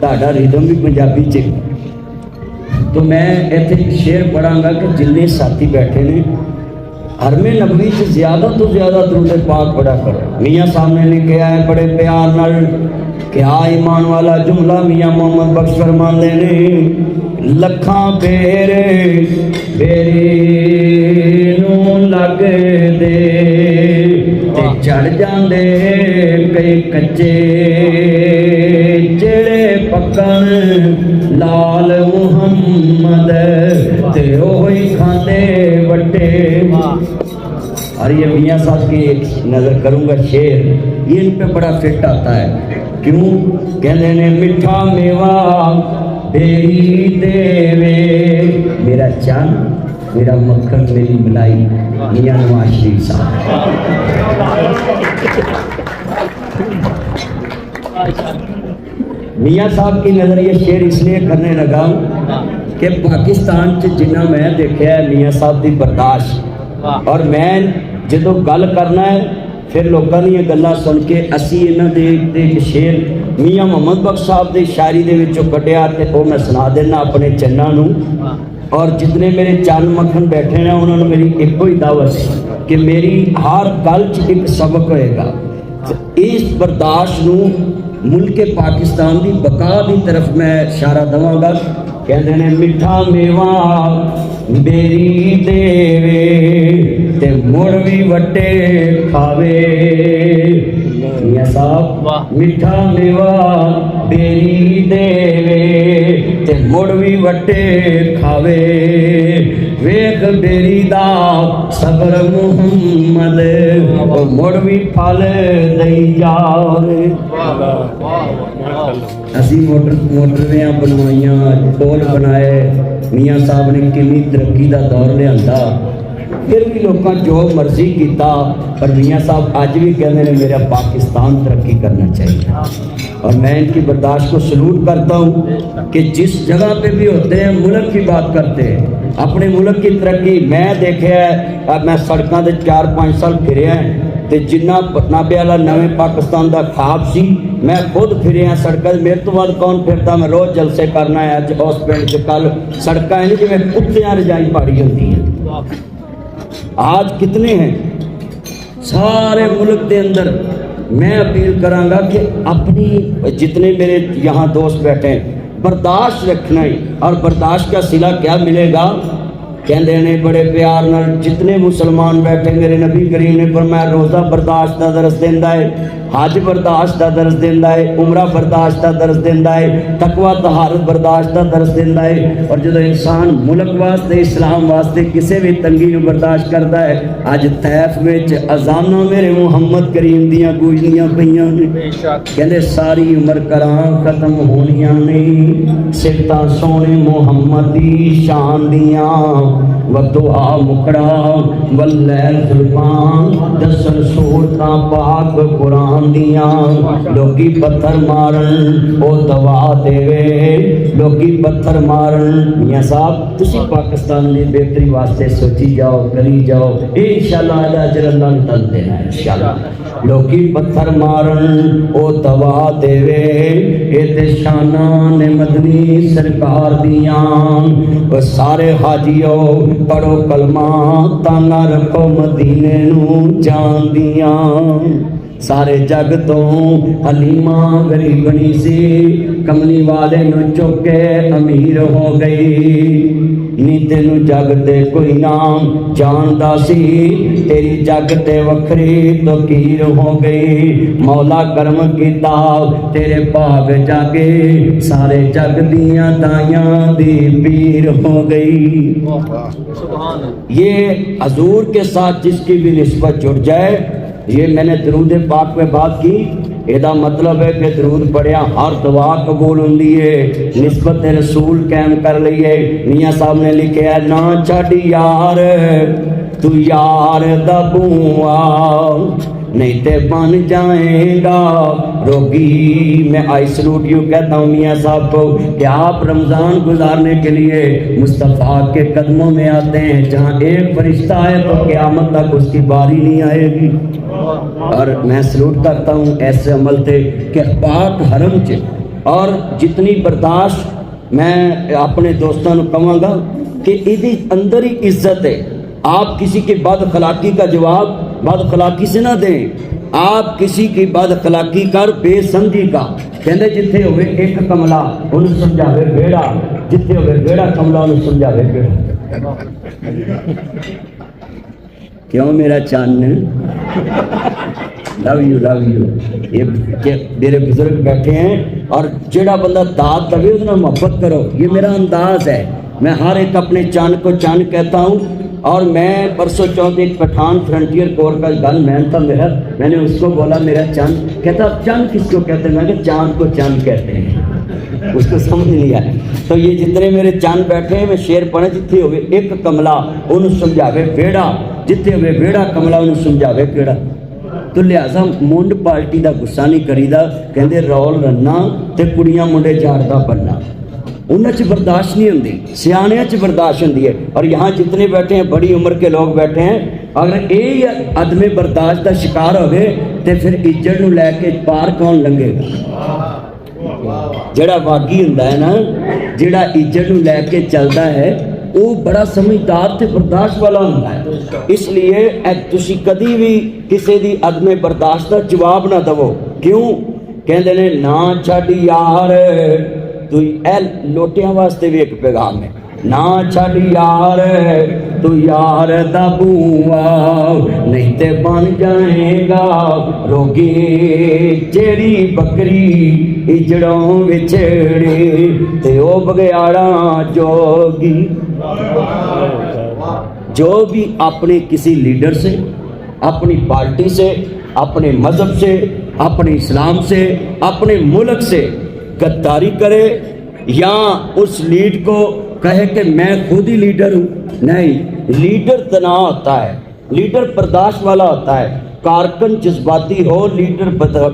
ਤੁਹਾਡਾ ਰਿਦਮ ਵੀ ਪੰਜਾਬੀ ਚ تو میں ایتھے ایک شعر پڑھاں گا کہ جننے ساتھی بیٹھے نے حرم نبوی سے زیادہ تو زیادہ درود پاک پڑھا کرو. میاں صاحب نے لکھا ہے بڑے پیار نال کیا ایمان والا جملہ میاں محمد بخش فرماندے نے لکھاں بیرے بیری نو لگ دے تے چڑھ جاندے کئی کچے جڑے پکن لال محمد تے اوہی کھاندے وٹے. اور یہ میاں صاحب کی ایک نظر کروں گا شعر, یہ ان پہ بڑا فٹ آتا ہے. کیوں کہنے نے میٹھا میوہ بیری دیوے میرا چاند میرا مکھن میری ملائی میاں نواز شریف صاحب. میاں صاحب کی نظر یہ شعر اس لیے کرنے لگا کہ پاکستان چ جنہ میں دیکھا ہے میاں صاحب دی برداشت, اور میں جدو گل کرنا ہے پھر لوگوں نے یہ گلاں سن کے اسی انہاں دے ایک شعر میاں محمد بخش صاحب دی شاعری دے وچوں کڈیا تے وہ میں سنا دینا اپنے چناں نوں. اور جتنے میرے چند مکھن بیٹھے ہیں انہوں نے میری ایک ہی دعوت ہے کہ میری ہر گل چ ایک سبق ہوئے گا. اس برداشت نوں ملک پاکستان دی بقا دی طرف میں اشارہ دواں گا. کہندے نے میٹھا میوہ بیری دیوے تے مڑ بھی وٹے کھاوے. میاں صاحب میٹھا میوہ بیری دیوے تے مڑ بھی وٹے کھاوے. ویکھ بیری دا صبر محمد او مڑ بھی پھل دئی جاوے. اسی موٹرویاں بنوائیاں ٹول بنائے, میاں صاحب نے کنی ترقی دا دور لیا, پھر بھی لوگاں جو مرضی کیتا, پر میاں صاحب آج بھی کہنے نے میرا پاکستان ترقی کرنا چاہیے. اور میں ان کی برداشت کو سلوٹ کرتا ہوں کہ جس جگہ پہ بھی ہوتے ہیں ملک کی بات کرتے ہیں, اپنے ملک کی ترقی. میں دیکھا ہے میں سڑکاں دے 4-5 سال پھریا ہیں تے جنہ نابے والا نویں پاکستان دا خواب سی میں خود پھریا سڑکاں. میرے تو بعد کون پھرتا, میں روز جلسے کرنا ہے. اج اس پنڈ چ کل سڑکاں ہیں جی میں کتیاں رجائی پاڑی ہوتی ہیں. آج کتنے ہیں سارے ملک دے اندر. میں اپیل کراں گا کہ اپنی جتنے میرے یہاں دوست بیٹھے ہیں برداشت رکھنا ہے. اور برداشت کا صلہ کیا ملے گا, کہندے نے بڑے پیار نال جتنے مسلمان بیٹھے میرے نبی کریم نے فرمایا روزہ برداشت دا درس دیندا ہے, حج برداشت دا درس دیندا ہے, عمرہ برداشت دا درس دیندا ہے, تقوی طہارت برداشت دا درس دیندا ہے. اور جدو انسان ملک واسطے اسلام واسطے کسی بھی تنگی نو برداشت کرتا ہے. اج طیف وچ اذاناں میرے محمد کریم دیاں گونجدیاں پیاں نے, کہندے ساری عمر کراں ختم ہونیاں نہیں صفتاں سونے محمد دی شان دیاں. ودعا مکڑا واللیل زلفان دسن سورتاں پاک قرآن دیاں. لوکی پتھر مارن او دوا دے, لوکی پتھر مارن. میاں صاحب تسی پاکستان دی بہتری واسطے سوچی جاؤ کری جاؤ, انشاءاللہ اجر اللہ نے تن دینا انشاءاللہ. لوکی پتھر مارن او دوا دے, اے تے شاناں نے مدنی سرکار دیاں. وہ سارے حاجیو پڑھو کلمہ تانا رکھو مدینے نو جان دیاں. سارے جگ تو حلیمہ غریبنی سی, کملی والے نو چوکے امیر ہو گئی. نی تینو جگ تے کوئی نام جاندا سی, تیری جگ تے وکھری تو کیر ہو گئی. مولا کرم کیتا تیرے پاگ جاگے, سارے جگ دیاں دائیاں دی پیر ہو گئی. یہ حضور کے ساتھ جس کی بھی نسبت جڑ جائے, یہ میں نے درود پاک میں بات کی, یہ مطلب ہے کہ درود پڑھیا ہر دعا قبول ہوندی ہے. نسبت رسول قائم کر لئیے. میاں صاحب نے لکھا ہے نا چھڑی یار تو یار دا بوا نہیں تے بن جائیں گا روگی. میں آئی سلوٹ یوں کہتا ہوں میاں صاحب کو کہ آپ رمضان گزارنے کے لیے مصطفیٰ کے قدموں میں آتے ہیں جہاں ایک فرشتہ ہے تو قیامت تک اس کی باری نہیں آئے گی. اور میں سلوٹ کرتا ہوں ایسے عمل تھے کہ پاک حرم چ اور جتنی برداشت میں اپنے دوستوں کو کہوں گا کہ یہ اندر ہی عزت ہے. آپ کسی کی بد اخلاقی کا جواب بد اخلاقی سے نہ دیں. آپ کسی کی بد اخلاقی کر بے سمجھی کا کہندے جتھے ہوئے ایک کملا انہوں سمجھاوے بیڑا, جتھے ہوئے بیڑا کملا انہوں سمجھاوے بیڑا. کیوں میرا چان لو یو. یہ میرے بزرگ بیٹھے ہیں اور جڑا بندہ داد دے اس نال محبت کرو. یہ میرا انداز ہے. میں ہر ایک اپنے چاند کو چاند کہتا ہوں. اور میں پرسوں چوتھ ایک پٹھان فرنٹیئر کور کا گل میں نے اس کو بولا میرا چاند. کہتا چاند کس کو کہتے ہیں؟ میں کہ چاند کو چاند کہتے ہیں. اس کو سمجھ نہیں آیا. تو یہ جتنے میرے چاند بیٹھے ہیں میں شعر پڑھے جتنے ہوئے ایک کملا انہوں سمجھاوے بیڑا, جتنے ہوئے بیڑا کملا انہوں سمجھاوے بیڑا. تو لہذا منڈ پارٹی دا غصہ نہیں کریدا. کہندے رول رنا تے کڑیاں منڈے جھاڑدا بننا انہاں چ برداشت نہیں ہوندی, سیانیاں چ برداشت ہوندی ہے. اور یہاں جتنے بیٹھے ہیں بڑی عمر کے لوگ بیٹھے ہیں, اگر یہ عدم برداشت دا شکار ہوئے تے پھر عزت نو لے کے پار کون لنگے گا؟ جڑا واقعی ہوندا ہے نا, جڑا عزت نو لے کے چلدا ہے وہ بڑا سمجھدار تے برداشت والا ہوندا ہے. اس لیے تسی کدی بھی کسی دی عدم برداشت دا جواب نہ دو. کیوں کہندے نے نہ چھڈ یار, تو اے لوٹیاں واسطے بھی ایک پیغام ہے. نہ چھڈ یار تو یار دا بوا نہیں تے بن جائے گا روگی. جیڑی بکری اجڑوں وچھڑے تے او بگیاڑاں جوگی. جو بھی اپنے کسی لیڈر سے, اپنی پارٹی سے, اپنے مذہب سے, اپنے اسلام سے, اپنے ملک سے غداری کرے یا اس لیڈ کو کہے کہ میں خود ہی لیڈر ہوں, نہیں. لیڈر تناؤ ہوتا ہے, لیڈر برداشت والا ہوتا ہے. کارکن جذباتی ہو, لیڈر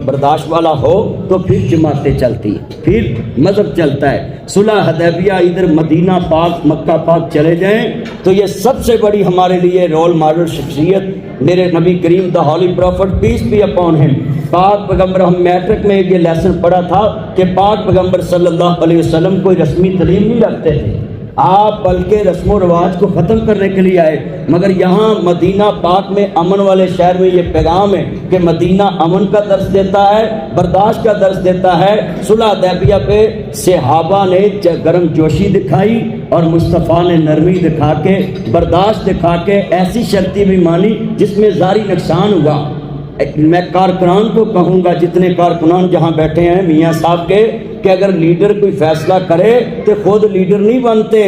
برداشت والا ہو تو پھر جماعتیں چلتی ہیں, پھر مذہب چلتا ہے. صلح حدیبیہ ادھر مدینہ پاک مکہ پاک چلے جائیں تو یہ سب سے بڑی ہمارے لیے رول ماڈل شخصیت میرے نبی کریم دا holy prophet peace be upon him, پاک پیغمبر. ہم میٹرک میں یہ لیسن پڑھا تھا کہ پاک پیغمبر صلی اللہ علیہ وسلم کوئی رسمی تعلیم نہیں رکھتے تھے, آپ بلکہ رسم و رواج کو ختم کرنے کے لیے آئے. مگر یہاں مدینہ پاک میں امن والے شہر میں یہ پیغام ہے کہ مدینہ امن کا درس دیتا ہے, برداشت کا درس دیتا ہے. صلح حدیبیہ پہ صحابہ نے گرم جوشی دکھائی اور مصطفیٰ نے نرمی دکھا کے, برداشت دکھا کے ایسی شرطی بھی مانی جس میں ظاہری نقصان ہوا. میں کارکنان کو کہوں گا, جتنے کارکنان جہاں بیٹھے ہیں میاں صاحب کے, کہ اگر لیڈر کوئی فیصلہ کرے تو خود لیڈر نہیں بنتے.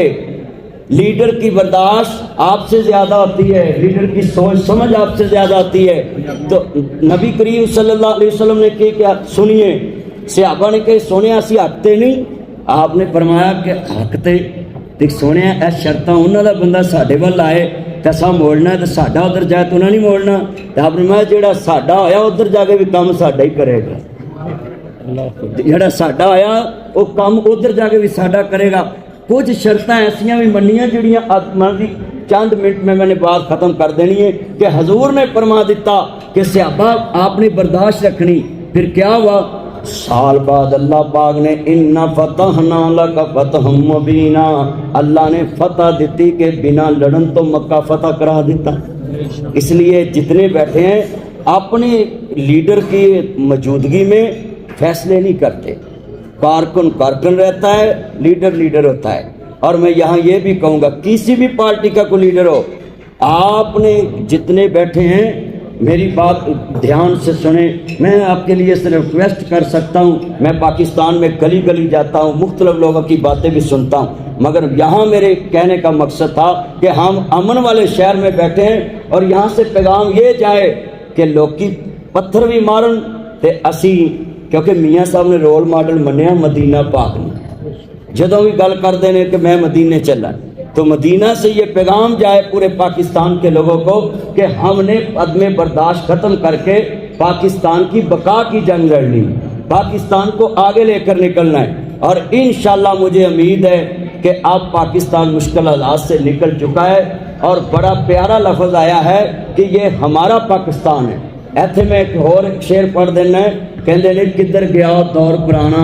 لیڈر کی برداشت آپ سے زیادہ ہوتی ہے, لیڈر کی سوچ سمجھ آپ سے زیادہ ہوتی ہے. تو نبی کریم صلی اللہ علیہ وسلم نے کیا سنیے, صحابہ نے کہ سونے اسی ہکتے نہیں. آپ نے فرمایا کہ ہکتے تے سونے اے شرطاں انہاں دا بندہ ساڈے ول آئے تے اساں موڑنا ہے تے ساڈا ادھر جائے تو انہاں نہیں موڑنا. تے آپ نے فرمایا جیڑا ساڈا ہویا ادھر جا کے بھی کام ساڈا ہی کرے گا, جڑا ساڈا آیا وہ کام ادھر جا کے بھی ساڈا کرے گا. کچھ شرطاں ایسیاں بھی منیاں جڑیاں چند منٹ میں نے بات ختم کر دینی ہے کہ حضور نے فرما دیتا کہ صحابہ آپ نے برداشت رکھنی. پھر کیا ہوا, سال بعد اللہ پاک نے ان فتحنا لک فتحا مبینا, اللہ نے فتح دیتی کہ بنا لڑن تو مکہ فتح کرا دیتا. اس لیے جتنے بیٹھے ہیں اپنے لیڈر کی موجودگی میں فیصلے نہیں کرتے. کارکن کارکن رہتا ہے, لیڈر لیڈر ہوتا ہے. اور میں یہاں یہ بھی کہوں گا کسی بھی پارٹی کا کوئی لیڈر ہو, آپ نے جتنے بیٹھے ہیں میری بات دھیان سے سنیں. میں آپ کے لیے صرف ریکویسٹ کر سکتا ہوں, میں پاکستان میں گلی گلی جاتا ہوں, مختلف لوگوں کی باتیں بھی سنتا ہوں, مگر یہاں میرے کہنے کا مقصد تھا کہ ہم امن والے شہر میں بیٹھے ہیں اور یہاں سے پیغام یہ جائے کہ لوکی پتھر بھی مارن تے اسی, کیونکہ میاں صاحب نے رول ماڈل منیا مدینہ پاک نے. جدوں بھی گل کرتے ہیں کہ میں مدینے چلا, تو مدینہ سے یہ پیغام جائے پورے پاکستان کے لوگوں کو کہ ہم نے عدم برداشت ختم کر کے پاکستان کی بقا کی جنگ لڑنی, پاکستان کو آگے لے کر نکلنا ہے. اور انشاءاللہ مجھے امید ہے کہ اب پاکستان مشکل حالات سے نکل چکا ہے اور بڑا پیارا لفظ آیا ہے کہ یہ ہمارا پاکستان ہے. ایتھے میں ایک اور شعر پڑھ دینا ہے, کہندے نے کدھر گیا دور پرانا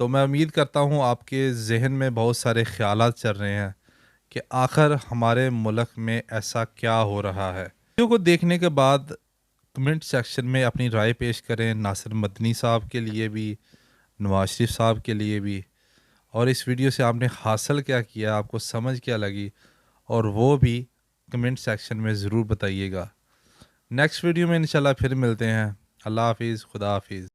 تو میں امید کرتا ہوں آپ کے ذہن میں بہت سارے خیالات چل رہے ہیں کہ آخر ہمارے ملک میں ایسا کیا ہو رہا ہے۔ ویڈیو کو دیکھنے کے بعد کمنٹ سیکشن میں اپنی رائے پیش کریں، ناصر مدنی صاحب کے لیے بھی، نواز شریف صاحب کے لیے بھی، اور اس ویڈیو سے آپ نے حاصل کیا کیا، آپ کو سمجھ کیا لگی، اور وہ بھی کمنٹ سیکشن میں ضرور بتائیے گا۔ نیکسٹ ویڈیو میں انشاءاللہ پھر ملتے ہیں۔ اللہ حافظ، خدا حافظ۔